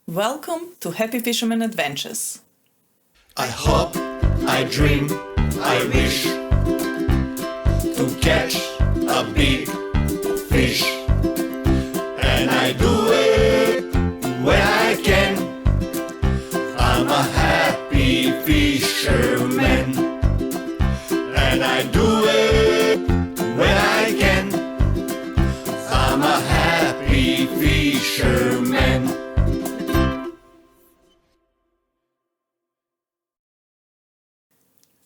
Welcome to Happy Fisherman Adventures. I hope, I dream, I wish to catch a big fish, and I do it when I can. I'm a happy fisherman, and I do it when I can. I'm a happy fisherman.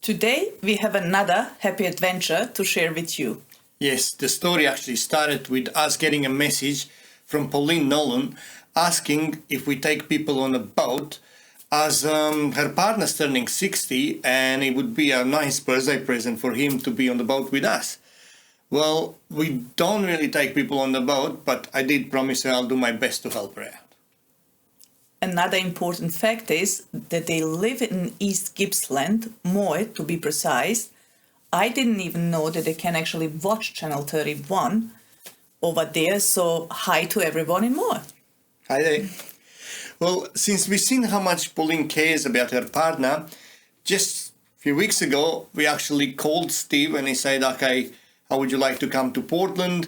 Today we have another happy adventure to share with you. Yes, the story actually started with us getting a message from Pauline Nolan asking if we take people on a boat as her partner's turning 60 and it would be a nice birthday present for him to be on the boat with us. Well, we don't really take people on the boat, but I did promise her I'll do my best to help her out. Another important fact is that they live in East Gippsland, Moy to be precise. I didn't even know that they can actually watch Channel 31 over there, so hi to everyone in Moy. Hi there. Well, since we've seen how much Pauline cares about her partner, just a few weeks ago we actually called Steve and he said, okay, how would you like to come to Portland?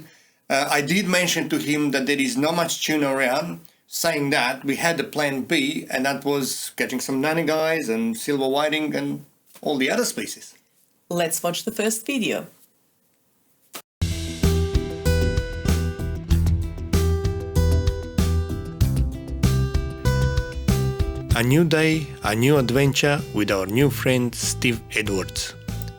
I did mention to him that there is not much tuna around. Saying that, we had a plan B, and that was catching some Nannygai and silver whiting and all the other species. Let's watch the first video. A new day, a new adventure with our new friend Steve Edwards.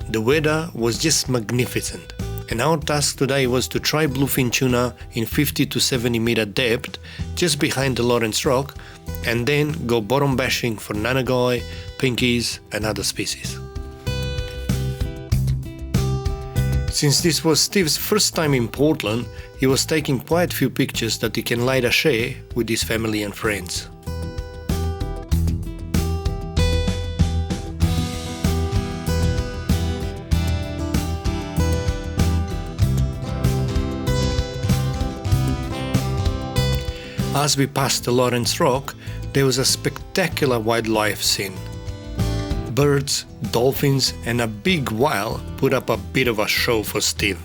The weather was just magnificent, and our task today was to try bluefin tuna in 50 to 70 meter depth just behind the Lawrence Rock, and then go bottom bashing for Nannygai, pinkies and other species. Since this was Steve's first time in Portland, he was taking quite a few pictures that he can later share with his family and friends. As we passed the Lawrence Rock, there was a spectacular wildlife scene. Birds, dolphins and a big whale put up a bit of a show for Steve.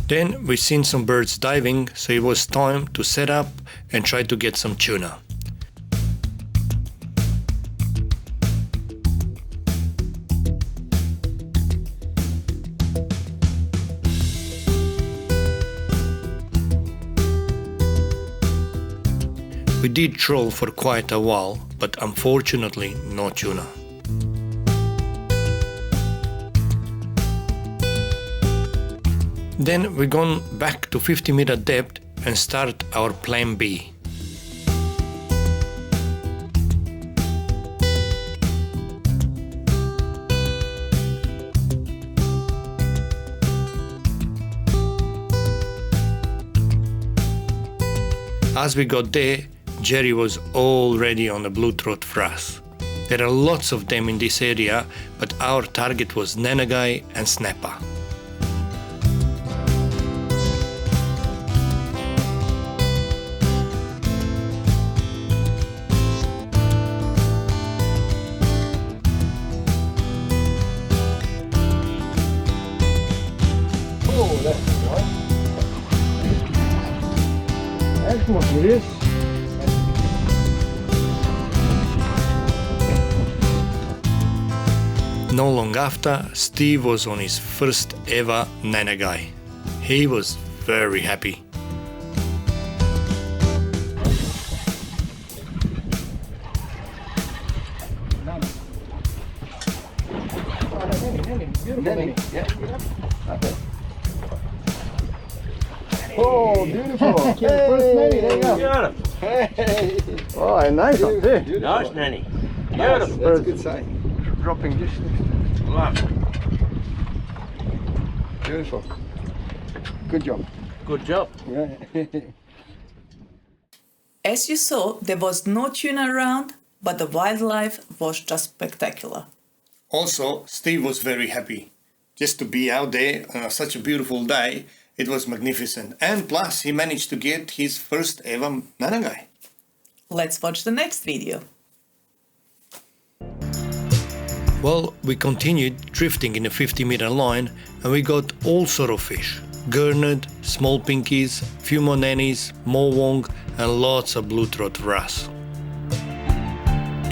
Then we seen some birds diving, so it was time to set up and try to get some tuna. We did troll for quite a while, but unfortunately no tuna. Then we gone back to 50 meter depth and start our plan B. As we got there, Jerry was already on the blue throat frass. There are lots of them in this area, but our target was Nannygai and snapper. That's more serious. Not long after, Steve was on his first ever Nannygai. He was very happy. Oh, beautiful. Hey, first nanny, there you go. Beautiful. Hey. Oh, nice one too. Nice nanny. That's Beautiful. a good sign. dropping just beautiful. Good job. Good job. Yeah. As you saw, there was no tuna around, but the wildlife was just spectacular. Also, Steve was very happy. Just to be out there on such a beautiful day, it was magnificent. And plus, he managed to get his first ever Nannygai. Let's watch the next video. Well, we continued drifting in a 50-meter line and we got all sort of fish. Gurnard, small pinkies, few more nannies, more wong and lots of blue throat wrasse.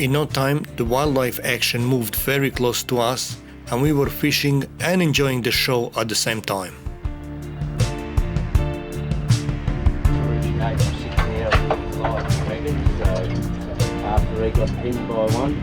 In no time, the wildlife action moved very close to us and we were fishing and enjoying the show at the same time. After he got pinned by one.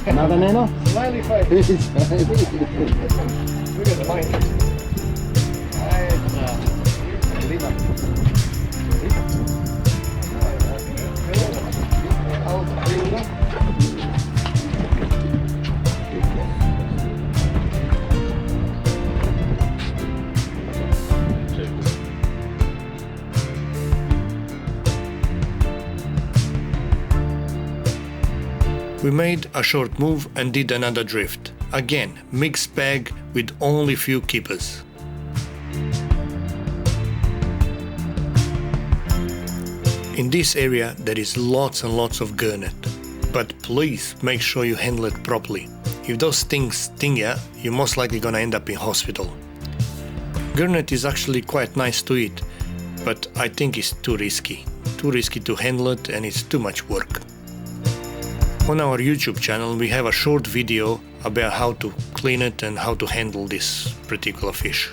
Another nano? Smiley face. Look at the line. We made a short move and did another drift. Again, mixed bag with only few keepers. In this area there is lots and lots of gurnard, but please make sure you handle it properly. If those things sting you, you're most likely gonna end up in hospital. Gurnard is actually quite nice to eat, but I think it's too risky to handle it and it's too much work. On our YouTube channel we have a short video about how to clean it and how to handle this particular fish.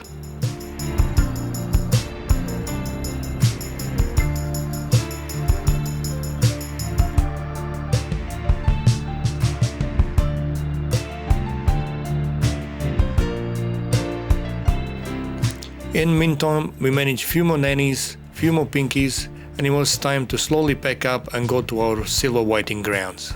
In meantime, we managed few more nannies, few more pinkies, and it was time to slowly pack up and go to our silver whiting grounds.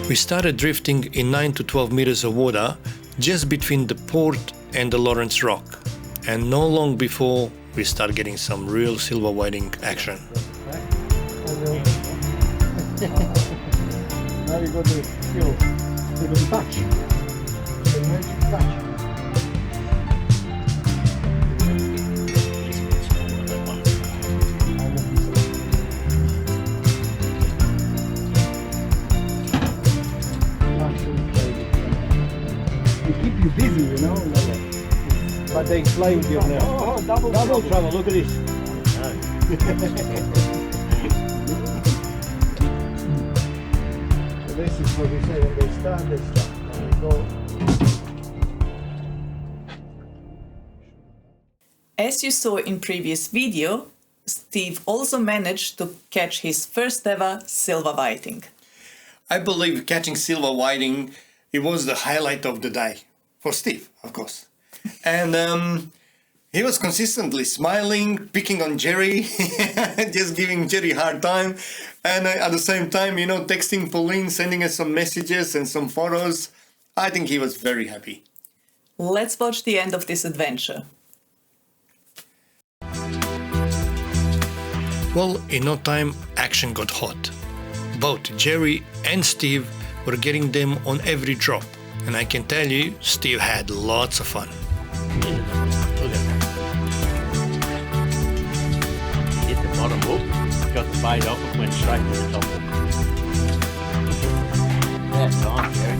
We started drifting in 9 to 12 meters of water just between the port and the Lawrence Rock, and not long before we start getting some real silver whiting action. Now you got the skill. You got the touch. The magic touch. You busy, you know, but they inflamed you now. Oh, double trouble, look at this. So this is what we say when they start, they go. As you saw in previous video, Steve also managed to catch his first ever silver whiting. I believe catching silver whiting, it was the highlight of the day. For Steve, of course. And he was consistently smiling, picking on Jerry, just giving Jerry a hard time. And at the same time, you know, texting Pauline, sending us some messages and some photos. I think he was very happy. Let's watch the end of this adventure. Well, in no time, action got hot. Both Jerry and Steve were getting them on every drop. And I can tell you, Steve had lots of fun. Look at that. Hit the bottom hook. got the bait off, it went straight to the top. That's on, Jerry.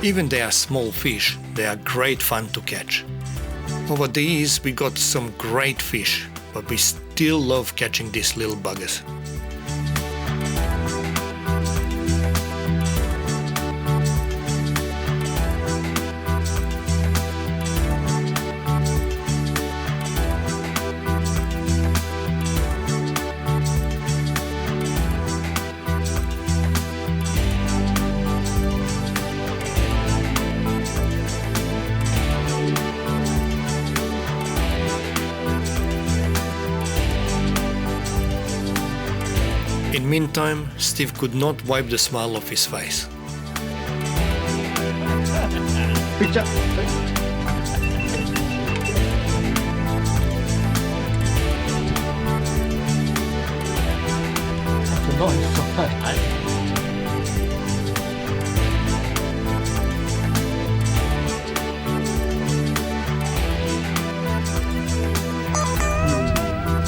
Even they are small fish, they are great fun to catch. Over the years we got some great fish, but we still love catching these little buggers. In meantime, Steve could not wipe the smile off his face. Picture. That's a nice size.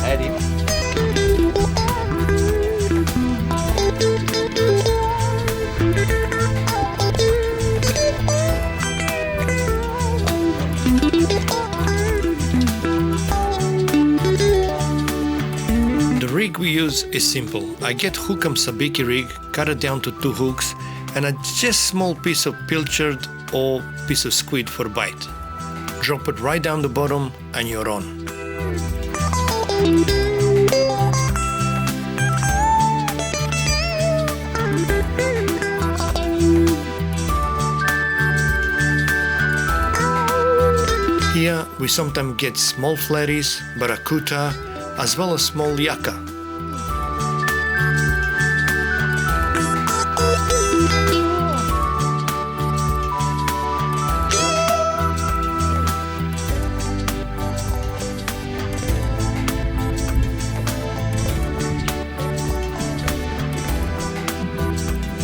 Had him. The rig we use is simple. I get Hook'em sabiki rig, cut it down to 2 hooks, and a just small piece of pilchard or piece of squid for bite. Drop it right down the bottom and you're on. Here we sometimes get small flatties, barracuda, as well as small yaka.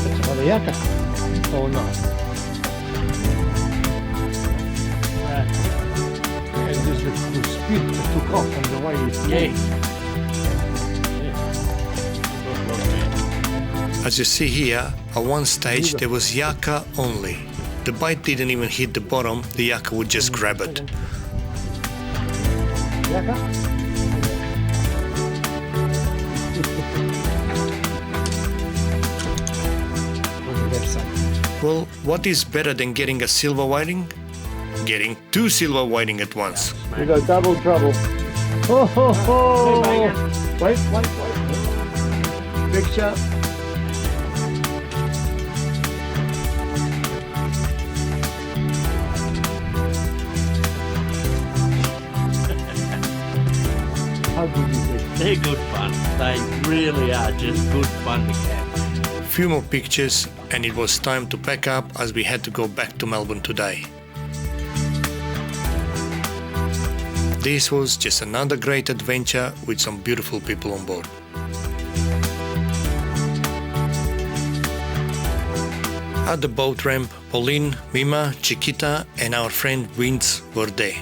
That's another yaka. Oh no. And just the speed that took off and the way it As you see here, at one stage there was yaka only. The bite didn't even hit the bottom, the yaka would just grab it. Yaka? On the website. Well, what is better than getting a silver whiting? Getting 2 silver whiting at once. We got double trouble. Oh, ho, ho. Wait. Picture. How good is it? They're good fun. They really are just good fun to catch. Few more pictures and it was time to pack up as we had to go back to Melbourne today. This was just another great adventure with some beautiful people on board. At the boat ramp, Pauline, Mima, Chiquita and our friend Vince were there.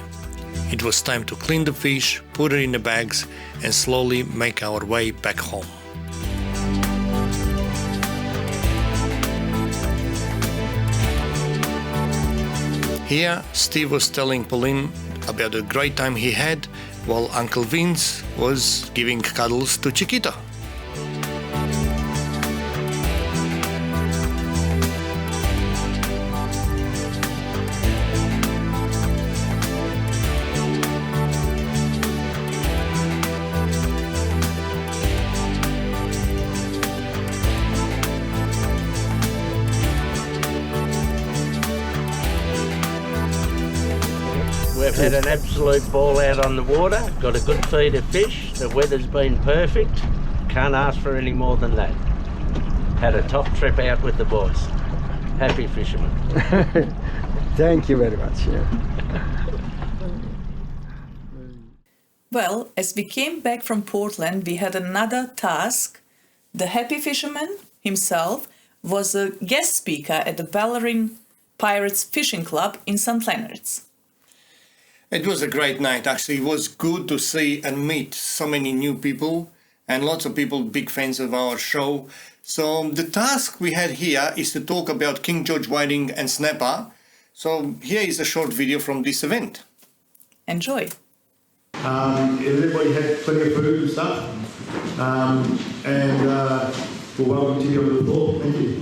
It was time to clean the fish, put it in the bags and slowly make our way back home. Here, Steve was telling Pauline about the great time he had while Uncle Vince was giving cuddles to Chiquita. We've had an absolute ball out on the water, got a good feed of fish, the weather's been perfect, can't ask for any more than that. Had a top trip out with the boys. Happy fishermen. Thank you very much. Yeah. Well, as we came back from Portland, we had another task. The happy fisherman himself was a guest speaker at the Bellarine Pirates Fishing Club in St Leonards. It was a great night, actually. It was good to see and meet so many new people and lots of people big fans of our show. So the task we had here is to talk about King George whiting and snapper. So here is a short video from this event. Enjoy. Everybody had plenty of food and stuff. We'll welcome to you on the floor. Thank you.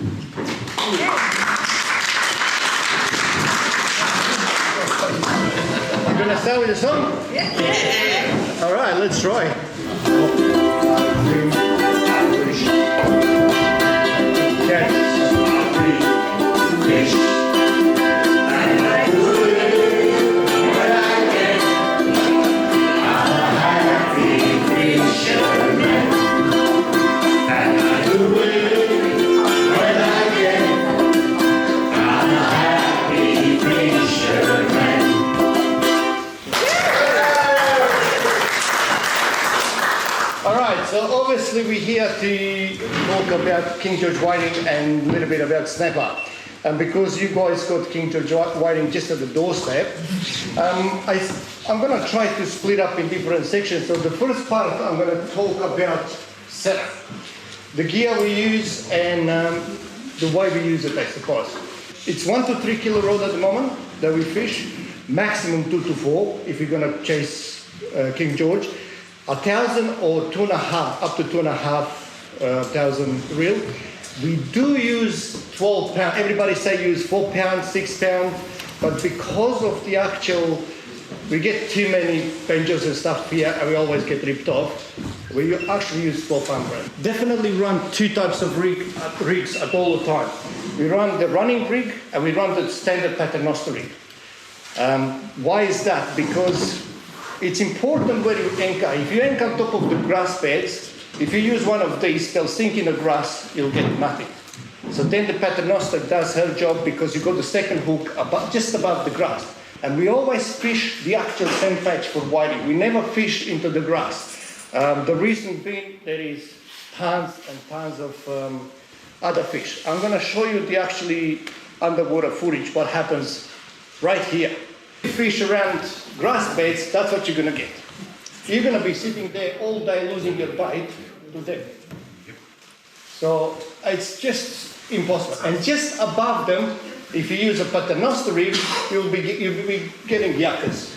You're going to start with a song? Yeah. All right, let's try. So obviously we're here to talk about King George whiting and a little bit about snapper. And because you guys got King George whiting just at the doorstep, I'm going to try to split up in different sections. So the first part I'm going to talk about setup, the gear we use and the way we use it, I suppose. It's 1 to 3 kilo rod at the moment that we fish, maximum 2 to 4 if you're going to chase King George. 1,000 or 2.5, up to 2,500 reel. We do use 12 pound. Everybody say use 4 pounds, 6 pounds, but because of the actual, we get too many benches and stuff here, and we always get ripped off. We actually use 1200. Definitely run 2 types of rigs at all the time. We run the running rig and we run the standard paternoster rig. Why is that? Because it's important where you anchor. If you anchor on top of the grass beds, if you use one of these, they'll sink in the grass, you'll get nothing. So then the paternoster does her job because you got the second hook just above the grass. And we always fish the actual sand patch for whiting. We never fish into the grass. The reason being there is tons and tons of other fish. I'm going to show you the actually underwater footage, what happens right here. Fish around grass beds, that's what you're going to get. You're going to be sitting there all day losing your bite to them. So it's just impossible. And just above them, if you use a paternoster rig, you'll be getting yuccas.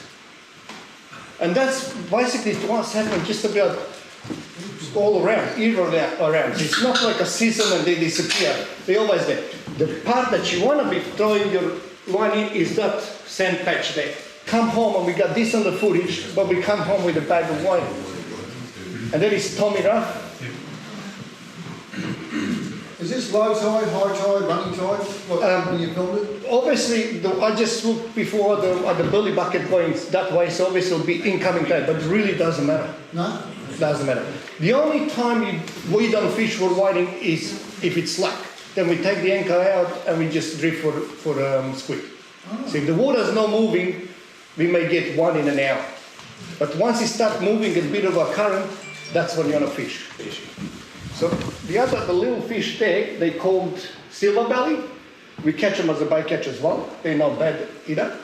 And that's basically what's happened just about all around, year around. It's not like a season and they disappear. They're always there. The part that you want to be throwing your line in is that sand patch there. Come home and we got this on the footage, but we come home with a bag of wine. And that is Tommy Ruff. Is this low tide, high tide, running tide? When you filmed it? Obviously, I just looked before at the belly bucket going that way, so obviously it'll be incoming tide, but it really doesn't matter. No? Doesn't matter. The only time we don't fish for whiting is if it's slack. Then we take the anchor out and we just drift for squid. Oh. So if the water's not moving, we may get one in an hour. But once it starts moving a bit of a current, that's when you're gonna fish. So the little fish there, they called silver belly. We catch them as a bycatch as well. They're not bad either.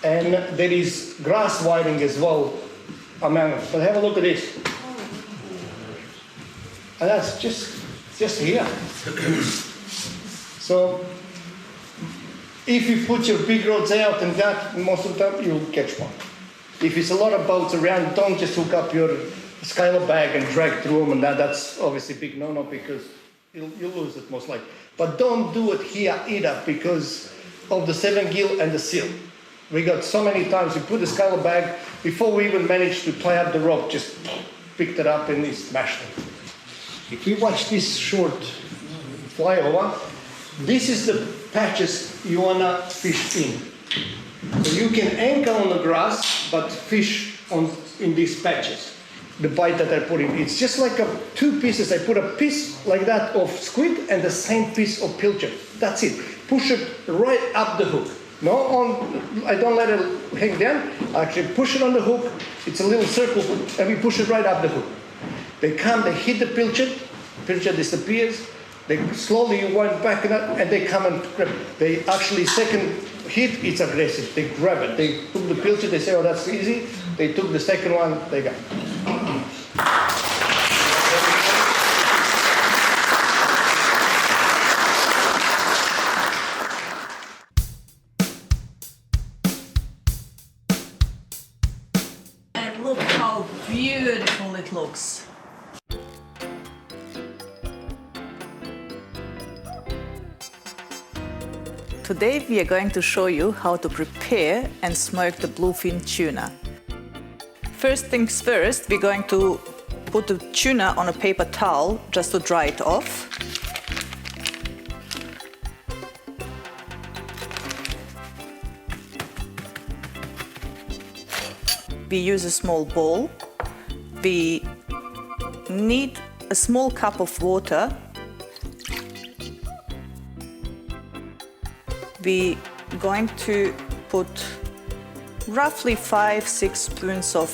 And there is grass whiting as well among them. But have a look at this. And that's just here. So if you put your big rods out and that, most of the time you'll catch one. If it's a lot of boats around, don't just hook up your skylar bag and drag through them, and that's obviously big no-no because you'll lose it most likely. But don't do it here either because of the 7-gill and the seal. We got so many times we put the skylar bag, before we even managed to tie up the rope, just picked it up and we smashed it. If you watch this short flyover, this is the patches you wanna fish in. So you can anchor on the grass, but fish in these patches. The bite that I put in, it's just like 2 pieces. I put a piece like that of squid and the same piece of pilchard. That's it. Push it right up the hook. I don't let it hang down. I actually push it on the hook. It's a little circle hook, and we push it right up the hook. They come, they hit the pilchard disappears. They slowly wind back and they come and grab. They actually second hit, it's aggressive. They grab it. They took the pilchard, they say, oh, that's easy. They took the second one, they got. And look how beautiful it looks. Today we are going to show you how to prepare and smoke the bluefin tuna. First things first, we're going to put the tuna on a paper towel just to dry it off. We use a small bowl. We need a small cup of water. We're going to put roughly 5-6 spoons of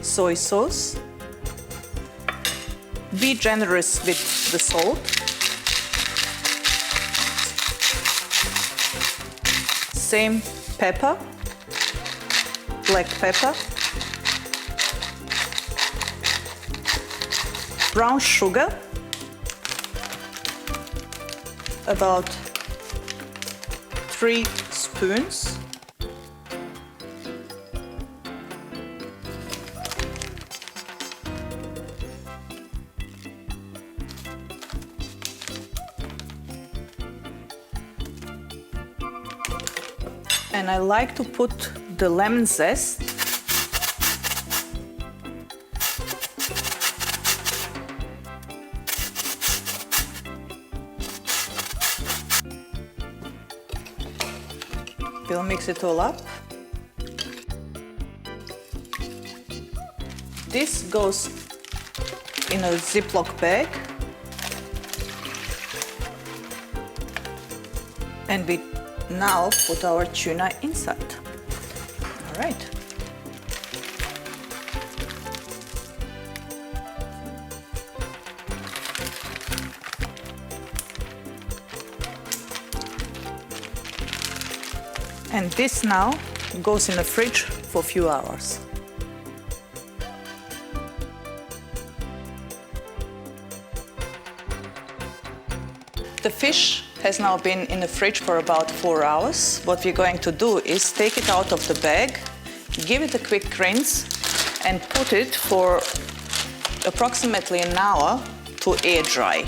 soy sauce. Be generous with the salt. Same pepper, black pepper, brown sugar, about 3 spoons. And I like to put the lemon zest. We'll mix it all up. This goes in a Ziploc bag. And we now put our tuna inside. All right. And this now goes in the fridge for a few hours. The fish has now been in the fridge for about 4 hours. What we're going to do is take it out of the bag, give it a quick rinse, and put it for approximately an hour to air dry.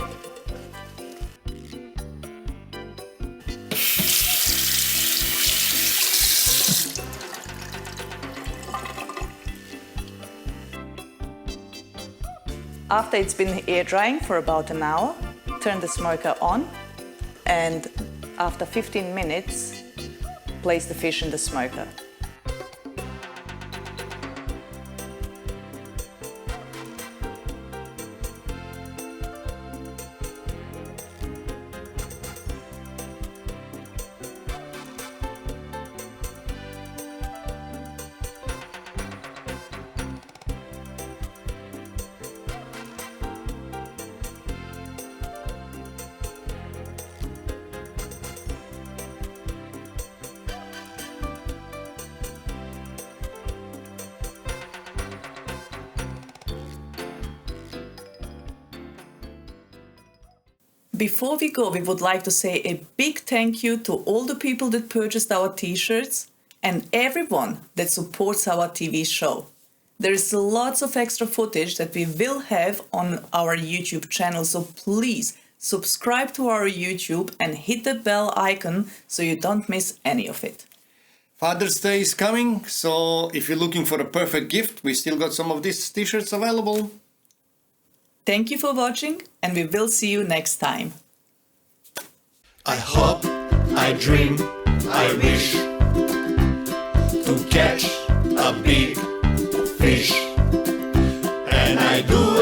After it's been air drying for about an hour, turn the smoker on, and after 15 minutes, place the fish in the smoker. Before we go, we would like to say a big thank you to all the people that purchased our t-shirts and everyone that supports our TV show. There is lots of extra footage that we will have on our YouTube channel, so please subscribe to our YouTube and hit the bell icon so you don't miss any of it. Father's Day is coming, so if you're looking for a perfect gift, we still got some of these t-shirts available. Thank you for watching, and we will see you next time. I hope, I dream, I wish to catch a big fish, and I do